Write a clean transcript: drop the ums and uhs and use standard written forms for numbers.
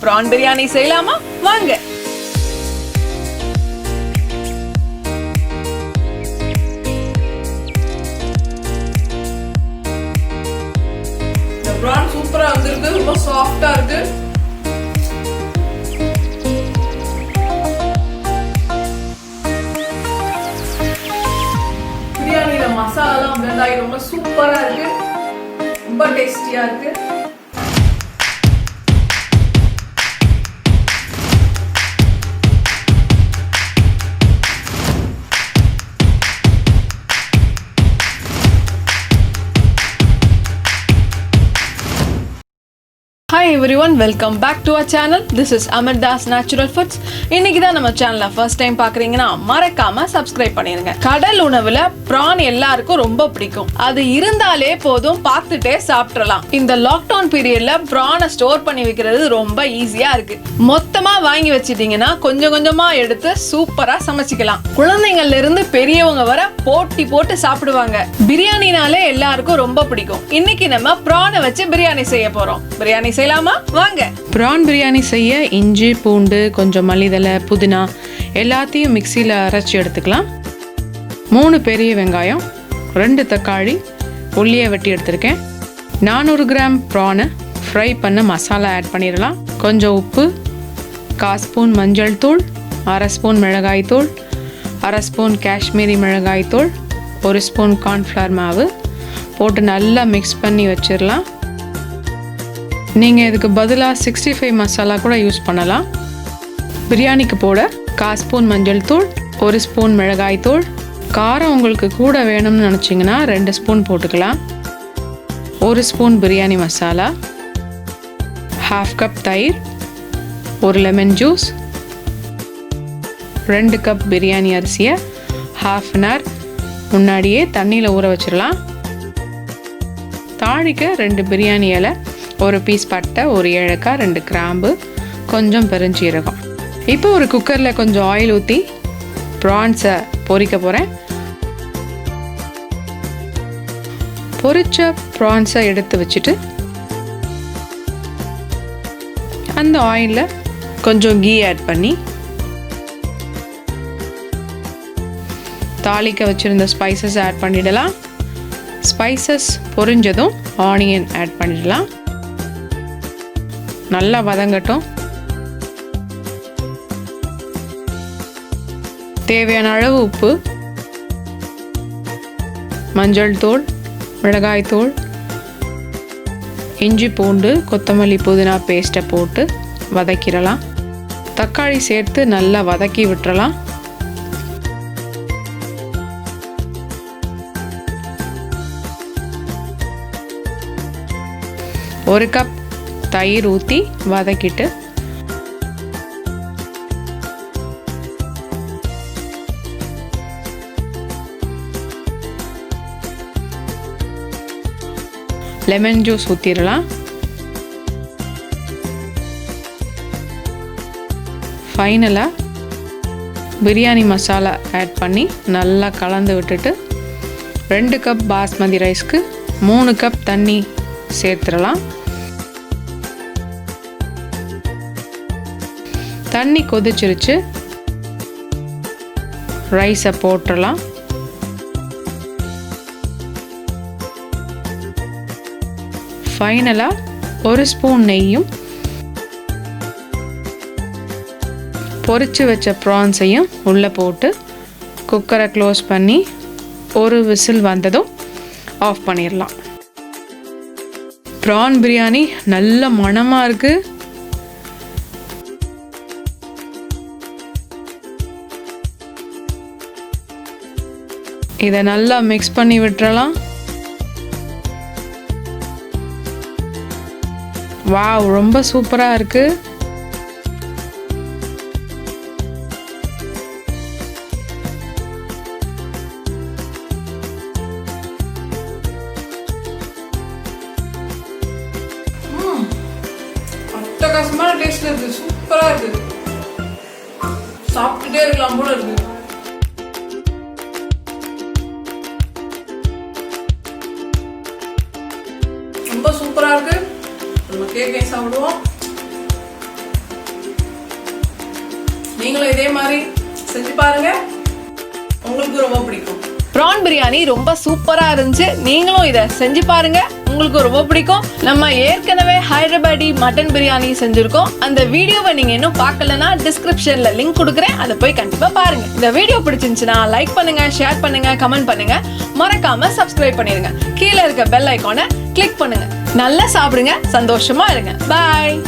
prawn biryani செய்யலாமா வாங்க. இந்த prawn சூப்பரா வந்திருக்கு, ரொம்ப சாஃப்ட்டா இருக்கு. பிரியாணில மசாலாலாம் blend ஆகி ரொம்ப சூப்பரா இருக்கு, ரொம்ப டேஸ்டியா இருக்கு. Hi everyone, welcome back to our channel. This is Amardas Natural Foods. இன்னைக்கு தான் நம்ம சேனலை ஃபர்ஸ்ட் டைம் பார்க்குறீங்கன்னா மறக்காம சப்ஸ்கிரைப் பண்ணிருங்க. கடல் உணவுல ப்ரான் எல்லாருக்கும் ரொம்ப பிடிக்கும். அது இருந்தாலே போதும், பார்த்துட்டே சாப்பிடலாம். இந்த லாக்டவுன் பீரியட்ல ப்ரானை ஸ்டோர் பண்ணி வைக்கிறது ரொம்ப ஈஸியா இருக்கு. மொத்தமா வாங்கி வச்சிட்டீங்கன்னா கொஞ்சம் கொஞ்சமா எடுத்து சூப்பரா சமைச்சிக்கலாம். குழந்தைங்கள்ல இருந்து பெரியவங்க வர போட்டி போட்டு சாப்பிடுவாங்க. பிரியாணினாலே எல்லாருக்கும் ரொம்ப பிடிக்கும். இன்னைக்கு நம்ம ப்ரானை வச்சு பிரியாணி செய்ய போறோம். பிரியாணி செய்யலாமா வாங்க. ப்ரான் பிரியாணி செய்ய இஞ்சி, பூண்டு, கொஞ்சம் மல்லிதழை, புதினா எல்லாத்தையும் மிக்சியில் அரைச்சி எடுத்துக்கலாம். 3 பெரிய வெங்காயம், 2 தக்காளி, உள்ளியை வெட்டி எடுத்திருக்கேன். 400 கிராம் ப்ரானை ஃப்ரை பண்ண மசாலா ஆட் பண்ணிடலாம். கொஞ்சம் உப்பு, 1/4 ஸ்பூன் மஞ்சள் தூள், 1/2 ஸ்பூன் மிளகாய் தூள், 1/2 ஸ்பூன் காஷ்மீரி மிளகாய் தூள், 1 ஸ்பூன் கார்ன்ஃப்ளவர் மாவு போட்டு நல்லா மிக்ஸ் பண்ணி வச்சிடலாம். நீங்கள் இதுக்கு பதிலாக 65 மசாலா கூட யூஸ் பண்ணலாம். பிரியாணிக்கு போட 1/4 ஸ்பூன் மஞ்சள் தூள், 1 ஸ்பூன் மிளகாய் தூள். காரம் உங்களுக்கு கூட வேணும்னு நினச்சிங்கன்னா 2 ஸ்பூன் போட்டுக்கலாம். 1 ஸ்பூன் பிரியாணி மசாலா, 1/2 கப் தயிர், 1 லெமன் ஜூஸ், 2 கப் பிரியாணி அரிசியை 1/2 அன் ஹவர் முன்னாடியே தண்ணியில் ஊற வச்சிடலாம். தாளிக்க 2 பிரியாணி இலை, 1 பீஸ் பட்டை, 1 ஏலக்காய், 2 கிராம்பு, கொஞ்சம் பெருஞ்சீரகம். இப்போ ஒரு குக்கரில் கொஞ்சம் ஆயில் ஊற்றி ப்ரான்ஸை பொரிக்க போகிறேன். பொரிச்ச ப்ரான்ஸை எடுத்து வச்சுட்டு அந்த ஆயிலில் கொஞ்சம் கீ ஆட் பண்ணி தாளிக்க வச்சுருந்த ஸ்பைசஸ் ஆட் பண்ணிடலாம். ஸ்பைசஸ் பொரிஞ்சதும் ஆனியன் ஆட் பண்ணிடலாம். நல்லா வதங்கட்டும். தேவையான அளவு உப்பு, மஞ்சள் தூள், மிளகாய் தூள், இஞ்சி, பூண்டு, கொத்தமல்லி, புதினா பேஸ்ட்டை போட்டு வதக்கிடலாம். தக்காளி சேர்த்து நல்லா வதக்கி விட்டுறலாம். ஒரு கப் தயிர் ஊற்றி வதக்கிட்டு லெமன் ஜூஸ் ஊற்றிடலாம். ஃபைனலாக பிரியாணி மசாலா ஆட் பண்ணி நல்லா கலந்து விட்டுட்டு 2 கப் பாஸ்மதி ரைஸ்க்கு 3 கப் தண்ணி சேர்த்துடலாம். தண்ணி கொதிச்சிருச்சு, ரைஸை போட்டுடலாம். ஃபைனலாக 1 ஸ்பூன் நெய்யும் பொரிச்சு வச்ச ப்ரான்ஸையும் உள்ளே போட்டு குக்கரை க்ளோஸ் பண்ணி 1 விசில் வந்ததும் ஆஃப் பண்ணிடலாம். ப்ரான் பிரியாணி நல்ல மணமாக இருக்குது. இதை நல்லா மிக்ஸ் பண்ணி விட்டுறலாம். வாவ், ரொம்ப சூப்பராக இருக்கு. அட்டகாசமான டேஸ்ட்ல இருக்கு, சூப்பரா இருக்கு. சாப்பிட்டுட்டே இருக்கலாம் போல இருக்கு. ரொம்ப சூப்பரா இருக்கு. நம்ம கேக்கை சாப்பிடுவோம். நீங்களும் இதே மாதிரி செஞ்சு பாருங்க, உங்களுக்கு ரொம்ப பிடிக்கும். ப்ரான் பிரியாணி ரொம்ப சூப்பரா இருந்துச்சு. நீங்களும் இதை செஞ்சு பாருங்க, உங்களுக்கு ரொம்ப பிடிக்கும். நம்ம ஏற்கனவே ஹைதராபாடி மட்டன் பிரியாணி செஞ்சிருக்கோம். அந்த வீடியோவை நீங்க இன்னும் பார்க்கலன்னா டிஸ்கிரிப்ஷன்ல லிங்க் கொடுக்குறேன், அதை போய் கண்டிப்பா பாருங்க. இந்த வீடியோ பிடிச்சிருந்துச்சுன்னா லைக் பண்ணுங்க, ஷேர் பண்ணுங்க, கமெண்ட் பண்ணுங்க, மறக்காம சப்ஸ்கிரைப் பண்ணிருங்க. கீழே இருக்க பெல் ஐகானை கிளிக் பண்ணுங்க. நல்லா சாப்பிடுங்க, சந்தோஷமா இருங்க. பாய்.